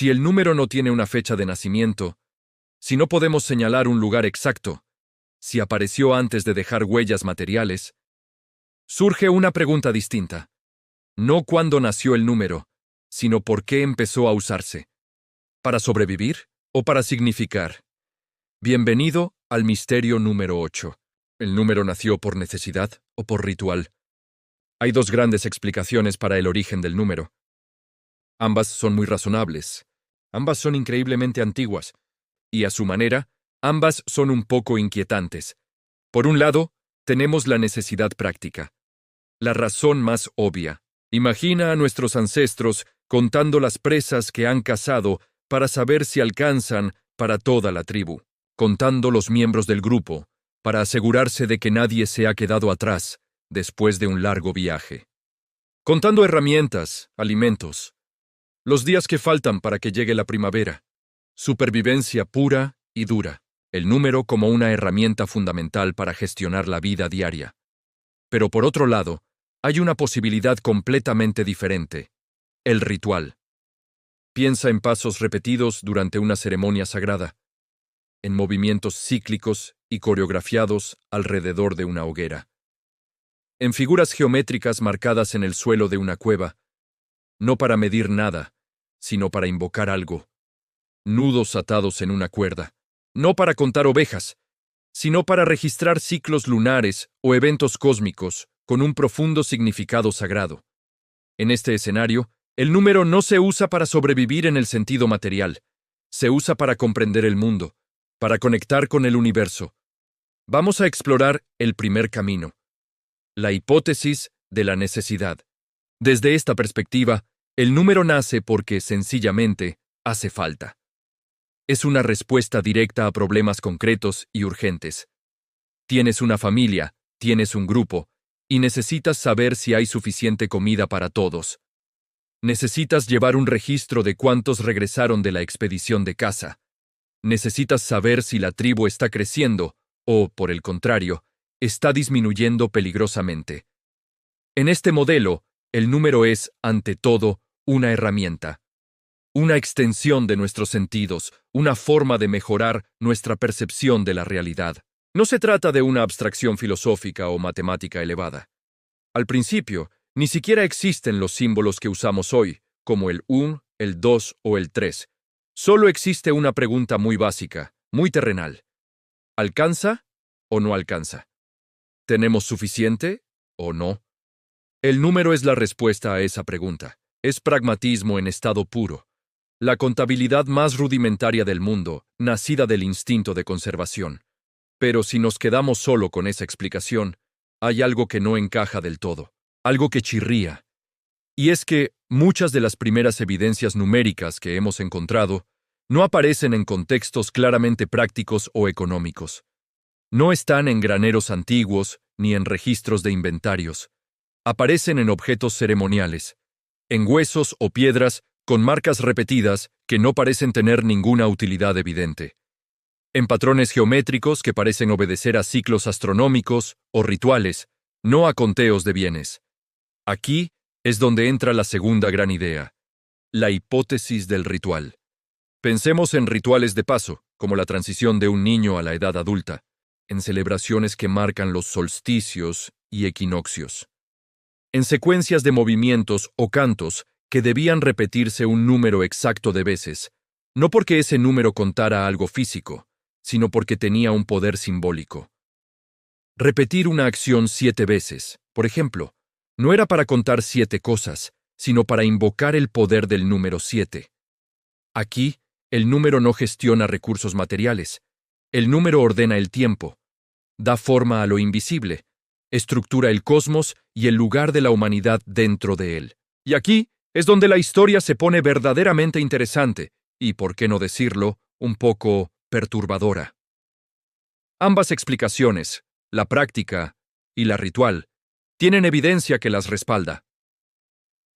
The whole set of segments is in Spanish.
Si el número no tiene una fecha de nacimiento, si no podemos señalar un lugar exacto, si apareció antes de dejar huellas materiales, surge una pregunta distinta. No cuándo nació el número, sino por qué empezó a usarse. ¿Para sobrevivir o para significar? Bienvenido al misterio número 8. ¿El número nació por necesidad o por ritual? Hay dos grandes explicaciones para el origen del número. Ambas son muy razonables. Ambas son increíblemente antiguas. Y a su manera, ambas son un poco inquietantes. Por un lado, tenemos la necesidad práctica. La razón más obvia. Imagina a nuestros ancestros contando las presas que han cazado para saber si alcanzan para toda la tribu, contando los miembros del grupo, para asegurarse de que nadie se ha quedado atrás después de un largo viaje. Contando herramientas, alimentos, los días que faltan para que llegue la primavera. Supervivencia pura y dura. El número como una herramienta fundamental para gestionar la vida diaria. Pero por otro lado, hay una posibilidad completamente diferente. El ritual. Piensa en pasos repetidos durante una ceremonia sagrada, en movimientos cíclicos y coreografiados alrededor de una hoguera, en figuras geométricas marcadas en el suelo de una cueva, no para medir nada, sino para invocar algo, nudos atados en una cuerda, no para contar ovejas, sino para registrar ciclos lunares o eventos cósmicos con un profundo significado sagrado. En este escenario, el número no se usa para sobrevivir en el sentido material, se usa para comprender el mundo, para conectar con el universo. Vamos a explorar el primer camino, la hipótesis de la necesidad. Desde esta perspectiva, el número nace porque, sencillamente, hace falta. Es una respuesta directa a problemas concretos y urgentes. Tienes una familia, tienes un grupo, y necesitas saber si hay suficiente comida para todos. Necesitas llevar un registro de cuántos regresaron de la expedición de caza. Necesitas saber si la tribu está creciendo o, por el contrario, está disminuyendo peligrosamente. En este modelo, el número es, ante todo, una herramienta. Una extensión de nuestros sentidos, una forma de mejorar nuestra percepción de la realidad. No se trata de una abstracción filosófica o matemática elevada. Al principio, ni siquiera existen los símbolos que usamos hoy, como el 1, el 2 o el 3. Solo existe una pregunta muy básica, muy terrenal. ¿Alcanza o no alcanza? ¿Tenemos suficiente o no? El número es la respuesta a esa pregunta. Es pragmatismo en estado puro. La contabilidad más rudimentaria del mundo, nacida del instinto de conservación. Pero si nos quedamos solo con esa explicación, hay algo que no encaja del todo, algo que chirría. Y es que muchas de las primeras evidencias numéricas que hemos encontrado no aparecen en contextos claramente prácticos o económicos. No están en graneros antiguos ni en registros de inventarios. Aparecen en objetos ceremoniales, en huesos o piedras con marcas repetidas que no parecen tener ninguna utilidad evidente, en patrones geométricos que parecen obedecer a ciclos astronómicos o rituales, no a conteos de bienes. Aquí es donde entra la segunda gran idea, la hipótesis del ritual. Pensemos en rituales de paso, como la transición de un niño a la edad adulta, en celebraciones que marcan los solsticios y equinoccios, en secuencias de movimientos o cantos que debían repetirse un número exacto de veces, no porque ese número contara algo físico, sino porque tenía un poder simbólico. Repetir una acción 7 veces, por ejemplo, no era para contar 7 cosas, sino para invocar el poder del número 7. Aquí, el número no gestiona recursos materiales. El número ordena el tiempo, da forma a lo invisible, estructura el cosmos y el lugar de la humanidad dentro de él. Y aquí es donde la historia se pone verdaderamente interesante y, por qué no decirlo, un poco perturbadora. Ambas explicaciones, la práctica y la ritual, tienen evidencia que las respalda.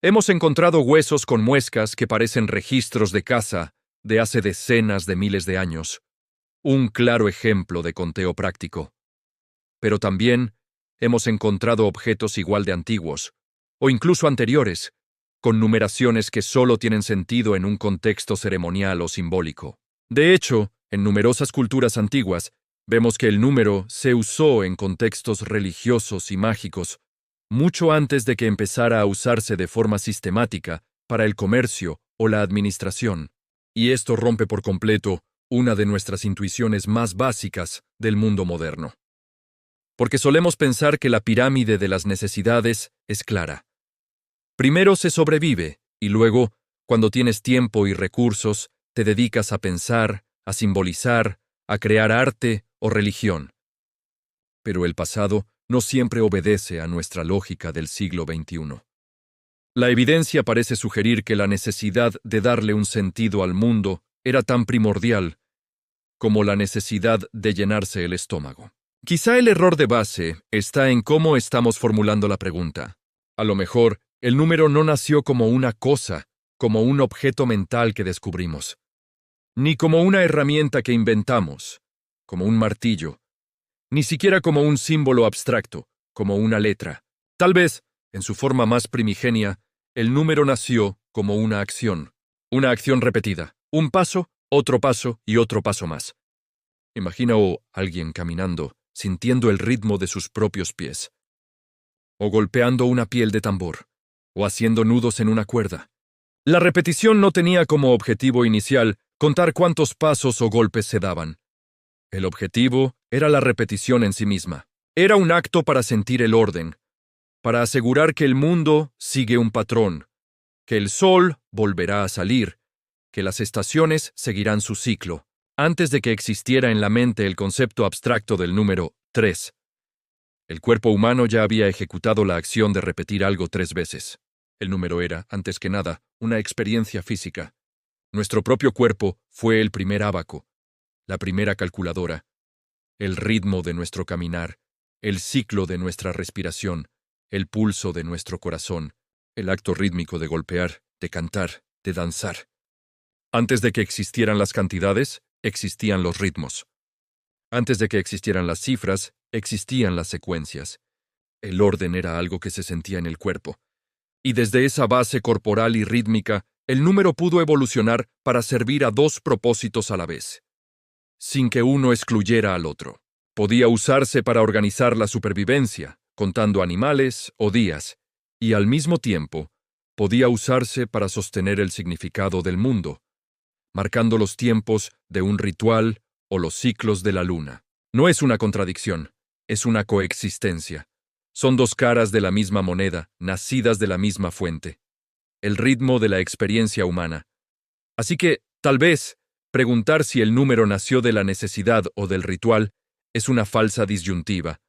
Hemos encontrado huesos con muescas que parecen registros de caza de hace decenas de miles de años, un claro ejemplo de conteo práctico. Pero también hemos encontrado objetos igual de antiguos, o incluso anteriores, con numeraciones que solo tienen sentido en un contexto ceremonial o simbólico. De hecho, en numerosas culturas antiguas, vemos que el número se usó en contextos religiosos y mágicos mucho antes de que empezara a usarse de forma sistemática para el comercio o la administración. Y esto rompe por completo una de nuestras intuiciones más básicas del mundo moderno. Porque solemos pensar que la pirámide de las necesidades es clara. Primero se sobrevive y luego, cuando tienes tiempo y recursos, te dedicas a pensar, a simbolizar, a crear arte o religión. Pero el pasado no siempre obedece a nuestra lógica del siglo XXI. La evidencia parece sugerir que la necesidad de darle un sentido al mundo era tan primordial como la necesidad de llenarse el estómago. Quizá el error de base está en cómo estamos formulando la pregunta. A lo mejor, el número no nació como una cosa, como un objeto mental que descubrimos, ni como una herramienta que inventamos, como un martillo, ni siquiera como un símbolo abstracto, como una letra. Tal vez, en su forma más primigenia, el número nació como una acción repetida, un paso y otro paso más. Imagina a alguien caminando, sintiendo el ritmo de sus propios pies, o golpeando una piel de tambor, o haciendo nudos en una cuerda. La repetición no tenía como objetivo inicial contar cuántos pasos o golpes se daban. El objetivo era la repetición en sí misma. Era un acto para sentir el orden, para asegurar que el mundo sigue un patrón, que el sol volverá a salir, que las estaciones seguirán su ciclo, antes de que existiera en la mente el concepto abstracto del número 3. El cuerpo humano ya había ejecutado la acción de repetir algo 3 veces. El número era, antes que nada, una experiencia física. Nuestro propio cuerpo fue el primer ábaco, la primera calculadora, el ritmo de nuestro caminar, el ciclo de nuestra respiración, el pulso de nuestro corazón, el acto rítmico de golpear, de cantar, de danzar. Antes de que existieran las cantidades, existían los ritmos. Antes de que existieran las cifras, existían las secuencias. El orden era algo que se sentía en el cuerpo. Y desde esa base corporal y rítmica, el número pudo evolucionar para servir a dos propósitos a la vez, sin que uno excluyera al otro. Podía usarse para organizar la supervivencia, contando animales o días, y al mismo tiempo, podía usarse para sostener el significado del mundo, marcando los tiempos de un ritual o los ciclos de la luna. No es una contradicción, es una coexistencia. Son dos caras de la misma moneda, nacidas de la misma fuente. El ritmo de la experiencia humana. Así que, tal vez, preguntar si el número nació de la necesidad o del ritual es una falsa disyuntiva.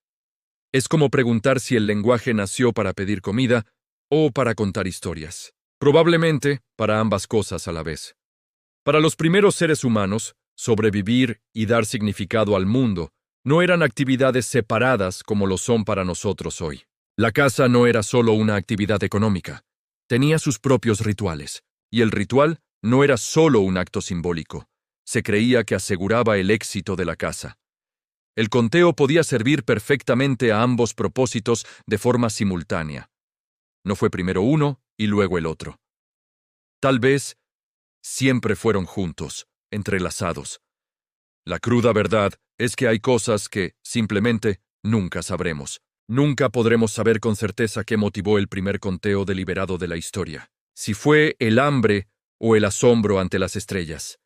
Es como preguntar si el lenguaje nació para pedir comida o para contar historias. Probablemente para ambas cosas a la vez. Para los primeros seres humanos, sobrevivir y dar significado al mundo no eran actividades separadas como lo son para nosotros hoy. La caza no era solo una actividad económica, tenía sus propios rituales, y el ritual no era solo un acto simbólico, se creía que aseguraba el éxito de la caza. El conteo podía servir perfectamente a ambos propósitos de forma simultánea. No fue primero uno y luego el otro. Tal vez siempre fueron juntos, entrelazados. La cruda verdad es que hay cosas que, simplemente, nunca sabremos. Nunca podremos saber con certeza qué motivó el primer conteo deliberado de la historia. Si fue el hambre o el asombro ante las estrellas.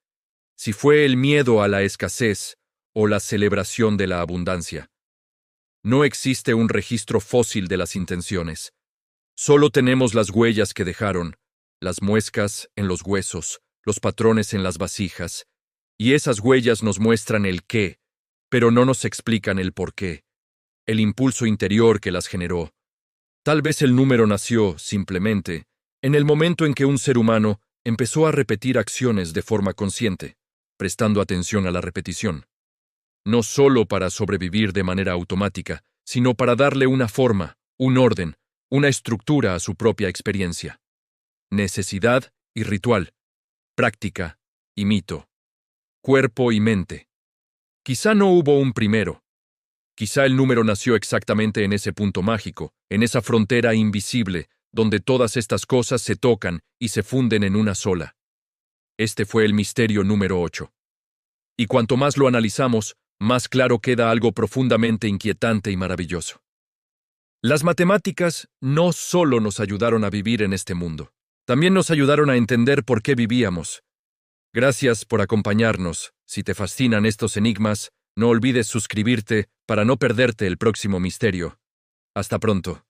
Si fue el miedo a la escasez o la celebración de la abundancia. No existe un registro fósil de las intenciones. Solo tenemos las huellas que dejaron, las muescas en los huesos, los patrones en las vasijas, y esas huellas nos muestran el qué, pero no nos explican el por qué, el impulso interior que las generó. Tal vez el número nació, simplemente, en el momento en que un ser humano empezó a repetir acciones de forma consciente, prestando atención a la repetición. No solo para sobrevivir de manera automática, sino para darle una forma, un orden, una estructura a su propia experiencia. Necesidad y ritual, práctica y mito, cuerpo y mente. Quizá no hubo un primero. Quizá el número nació exactamente en ese punto mágico, en esa frontera invisible, donde todas estas cosas se tocan y se funden en una sola. Este fue el misterio número 8. Y cuanto más lo analizamos, más claro queda algo profundamente inquietante y maravilloso. Las matemáticas no solo nos ayudaron a vivir en este mundo, también nos ayudaron a entender por qué vivíamos. Gracias por acompañarnos. Si te fascinan estos enigmas, no olvides suscribirte para no perderte el próximo misterio. Hasta pronto.